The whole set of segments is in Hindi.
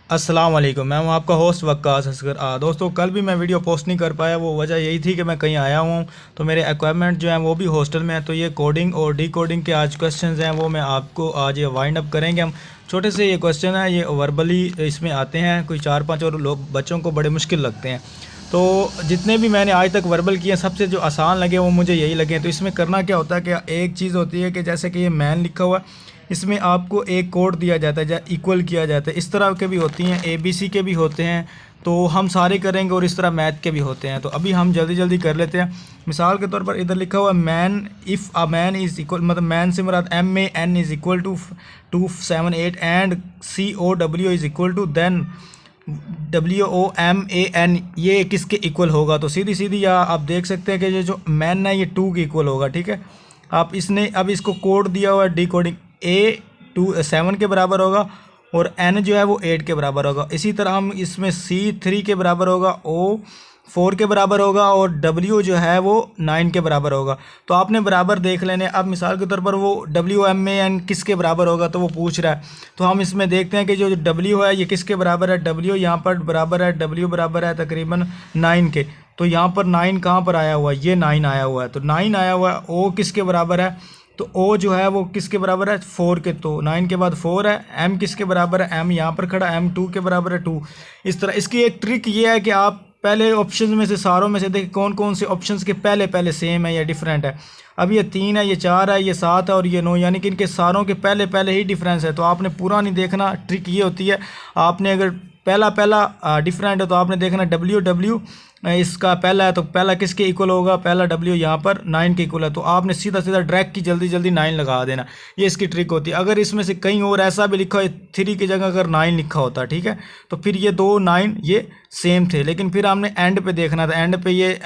अस्सलाम वालेकुम। मैं हूं आपका होस्ट वक्कास असगर। दोस्तों, कल भी मैं वीडियो पोस्ट नहीं कर पाया। वो वजह यही थी कि मैं कहीं आया हुआ हूं, तो मेरे इक्विपमेंट जो हैं वो भी हॉस्टल में है। तो ये कोडिंग और डी कोडिंग के आज क्वेश्चंस हैं, वो मैं आपको आज ये वाइंड अप करेंगे हम। छोटे से ये क्वेश्चन है, ये वर्बली इसमें आते हैं, कोई 4-5 और लोग बच्चों को बड़े मुश्किल लगते हैं। तो जितने भी मैंने आज तक वर्बल किए, सबसे जो आसान लगे वो मुझे यही लगे। तो इसमें करना क्या होता है कि एक चीज़ होती है कि जैसे कि ये मैन लिखा हुआ है, इसमें आपको एक कोड दिया जाता है, इक्वल किया जाता है। इस तरह के भी होती हैं, ABC के भी होते हैं, तो हम सारे करेंगे। और इस तरह मैथ के भी होते हैं। तो अभी हम जल्दी जल्दी कर लेते हैं। मिसाल के तौर पर इधर लिखा हुआ है man, if a man is equal, मतलब मैन से मुराद MAN is equal to 278 and COW is equal to, then WOMAN ये किसके इक्वल होगा। तो सीधी सीधी या आप देख सकते हैं कि ये जो मैन है ये 2 के इक्वल होगा। ठीक है, आप इसने अब इसको कोड दिया हुआ है डी कोडिंग, A 7 के बराबर होगा और N जो है वो 8 के बराबर होगा। इसी तरह हम इसमें C 3 के बराबर होगा, O 4 के बराबर होगा और W जो है वो 9 के बराबर होगा। तो आपने बराबर देख लेने। अब मिसाल के तौर पर वो WMAN किसके बराबर होगा, तो वो पूछ रहा है। तो हम इसमें देखते हैं कि जो W है ये किसके बराबर है। W यहाँ पर बराबर है, W बराबर है तकरीबन 9 के। तो यहाँ पर 9 कहाँ पर आया हुआ है, ये 9 आया हुआ है। तो 9 आया हुआ है। O किसके बराबर है, तो O जो है वो किसके बराबर है, 4 के। तो 9 के बाद 4 है। M किसके बराबर है, M यहाँ पर खड़ा, M 2 के बराबर है, 2। इस तरह इसकी एक ट्रिक ये है कि आप पहले ऑप्शन में से, सारों में से देखें कौन कौन से ऑप्शंस के पहले पहले सेम है या डिफरेंट है। अब ये 3 है, ये 4 है, ये 7 है और ये 9, यानी कि इनके सारों के पहले पहले ही डिफरेंस है। तो आपने पूरा नहीं देखना। ट्रिक ये होती है, आपने अगर पहला पहला डिफरेंट है तो आपने देखना WW इसका पहला है, तो पहला किसके इक्वल होगा, पहला W यहाँ पर 9 के इक्वल है। तो आपने सीधा सीधा ड्रैग की जल्दी जल्दी 9 लगा देना। ये इसकी ट्रिक होती है। अगर इसमें से कहीं और ऐसा भी लिखा हो, 3 की जगह अगर 9 लिखा होता, ठीक है, तो फिर ये 2 9 ये सेम थे। लेकिन फिर हमने एंड पे देखना था। एंड पे ये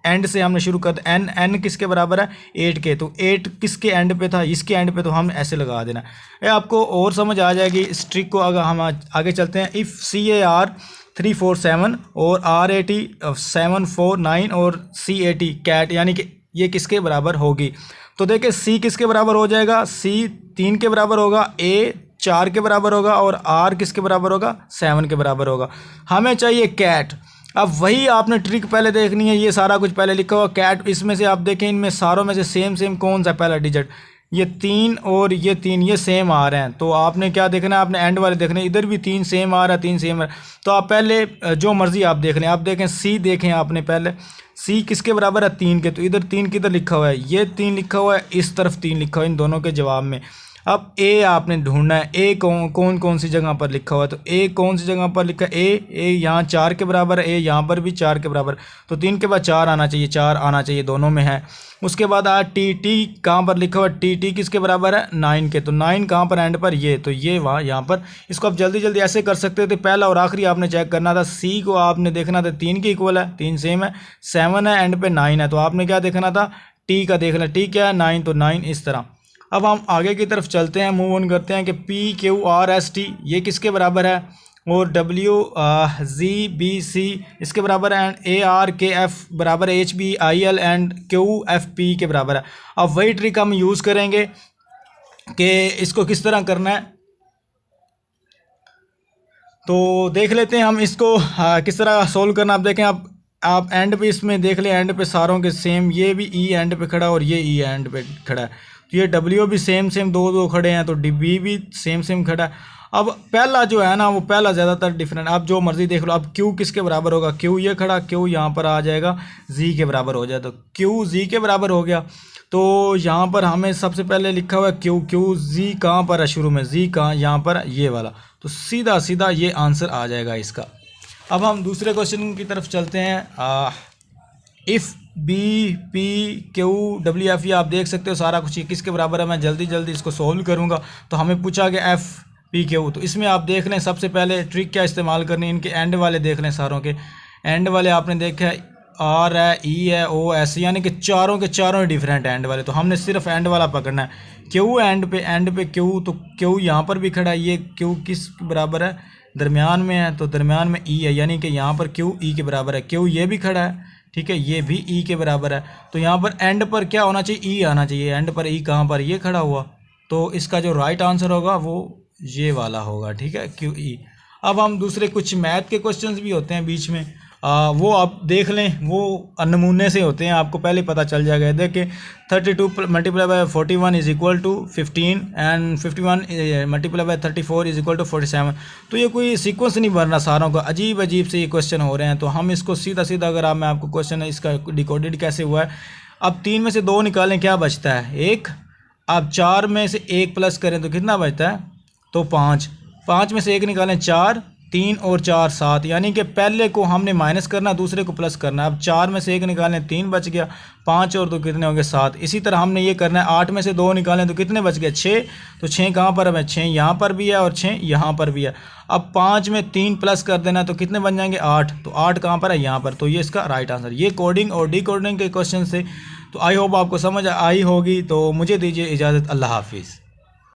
एंड से हमने शुरू कर, N किसके बराबर है, 8 के। तो 8 किसके एंड पे था, इसके एंड पे। तो हम ऐसे लगा देना। ये आपको और समझ आ जाएगी इस ट्रिक को। अगर हम आगे चलते हैं, इफ़ CAR 347 और RAT 749 और CAT कैट, यानी कि ये किसके बराबर होगी। तो देखिए C किसके बराबर हो जाएगा, C 3 के बराबर होगा, A 4 के बराबर होगा और R किसके बराबर होगा, 7 के बराबर होगा। हमें चाहिए कैट। अब वही आपने ट्रिक पहले देखनी है। ये सारा कुछ पहले लिखा हुआ कैट, इसमें से आप देखें इनमें सारों में से सेम कौन सा पहला डिजिट, ये 3 और ये 3 ये सेम आ रहे हैं। तो आपने क्या देखना है, आपने एंड वाले देखने, इधर भी 3 सेम आ रहा है, 3 सेम आ रहा है। तो आप पहले जो मर्जी आप देख लें। आप देखें C देखें, आपने पहले C किसके बराबर है, 3 के। तो इधर 3 किधर लिखा हुआ है, ये 3 लिखा हुआ है, इस तरफ 3 लिखा हुआ है इन दोनों के जवाब में। अब A आपने ढूंढना है, A कौन सी जगह पर लिखा हुआ है। तो A कौन सी जगह पर लिखा है, A यहाँ 4 के बराबर है, A यहाँ पर भी 4 के बराबर। तो 3 के बाद 4 आना चाहिए, 4 आना चाहिए, दोनों में है। उसके बाद T कहाँ पर लिखा हुआ है, T किसके बराबर है, 9 के। तो 9 कहाँ पर एंड पर, ये। तो ये वहाँ यहाँ पर। इसको आप जल्दी जल्दी ऐसे कर सकते थे। पहला और आखिरी आपने चेक करना था। C को आपने देखना था 3 के इक्वल है, 3 सेम है, 7 है, एंड पे 9 है। तो आपने क्या देखना था, T का देखना। T क्या है, 9, तो 9 इस तरह। अब हम आगे की तरफ चलते हैं, मूव ऑन करते हैं कि PQRST ये किसके बराबर है और WZBC इसके बराबर है, एंड ARKF बराबर HBIL एंड QFP के बराबर है। अब वही ट्रिक हम यूज़ करेंगे कि इसको किस तरह करना है। तो देख लेते हैं हम इसको किस तरह सोल्व करना। आप देखें, आप एंड पे इसमें देख लें, एंड पे सारों के सेम, ये भी E एंड पे खड़ा और ये E एंड पे खड़ा है। तो ये W भी सेम 2 खड़े हैं, तो DB भी सेम खड़ा है। अब पहला जो है ना, वो पहला ज़्यादातर डिफरेंट, आप जो मर्जी देख लो। अब Q किसके बराबर होगा, Q ये खड़ा, Q यहाँ पर आ जाएगा, Z के बराबर हो जाए। तो Q Z के बराबर हो गया। तो यहाँ पर हमें सबसे पहले लिखा हुआ है Q Z कहाँ पर है शुरू में, Z कहाँ, यहाँ पर ये वाला। तो सीधा सीधा ये आंसर आ जाएगा इसका। अब हम दूसरे क्वेश्चन की तरफ चलते हैं। इफ़ BPQWF, ये आप देख सकते हो सारा कुछ ये किसके बराबर है। मैं जल्दी जल्दी इसको सोल्व करूँगा। तो हमें पूछा गया FPQ। तो इसमें आप देख लें, सबसे पहले ट्रिक क्या इस्तेमाल करनी है, इनके एंड वाले देख लें। सारों के एंड वाले आपने देखा है, R है, E है, O S, यानी कि चारों के चारों ही डिफरेंट एंड वाले। तो हमने सिर्फ एंड वाला पकड़ना है। Q एंड पे Q, तो Q यहाँ पर भी खड़ा है। ये Q किस बराबर है, दरमियान में है, तो दरमियान में E है, यानी कि यहाँ पर Q E के बराबर है। Q ये भी खड़ा है, ठीक है, ये भी E के बराबर है। तो यहाँ पर एंड पर क्या होना चाहिए, E आना चाहिए। एंड पर E कहाँ पर, ये खड़ा हुआ। तो इसका जो राइट आंसर होगा वो ये वाला होगा, ठीक है, QE। अब हम दूसरे कुछ मैथ के क्वेश्चंस भी होते हैं बीच में, वो आप देख लें, वो नमूने से होते हैं, आपको पहले पता चल जाएगा। देखिए 32 multiply by 41 is equal to 15 and 51 multiply by 34 is equal to 47। तो ये कोई सीक्वेंस नहीं बन रहा सारों का, अजीब अजीब से ये क्वेश्चन हो रहे हैं। तो हम इसको सीधा सीधा अगर मैं आपको क्वेश्चन है इसका डिकोडेड कैसे हुआ है, अब 3 में से 2 निकालें, क्या बचता है 1। अब 4 में से 1 प्लस करें तो कितना बचता है, तो 5। 5 में से 1 निकालें 4, 3 और 4 7, यानी कि पहले को हमने माइनस करना, दूसरे को प्लस करना। अब 4 में से 1 निकालें 3 बच गया, 5 और 2 कितने हो गए 7। इसी तरह हमने ये करना है, 8 में से 2 निकालें तो कितने बच गए 6। तो 6 कहाँ पर है, 6 यहाँ पर भी है और 6 यहाँ पर भी है। अब 5 में 3 प्लस कर देना तो कितने बन जाएंगे 8। तो 8 कहाँ पर है, यहाँ पर। तो ये इसका राइट आंसर। ये कोडिंग और डिकोडिंग के क्वेश्चन से। तो आई होप आपको समझ आई होगी। तो मुझे दीजिए इजाज़त, अल्लाह हाफिज़।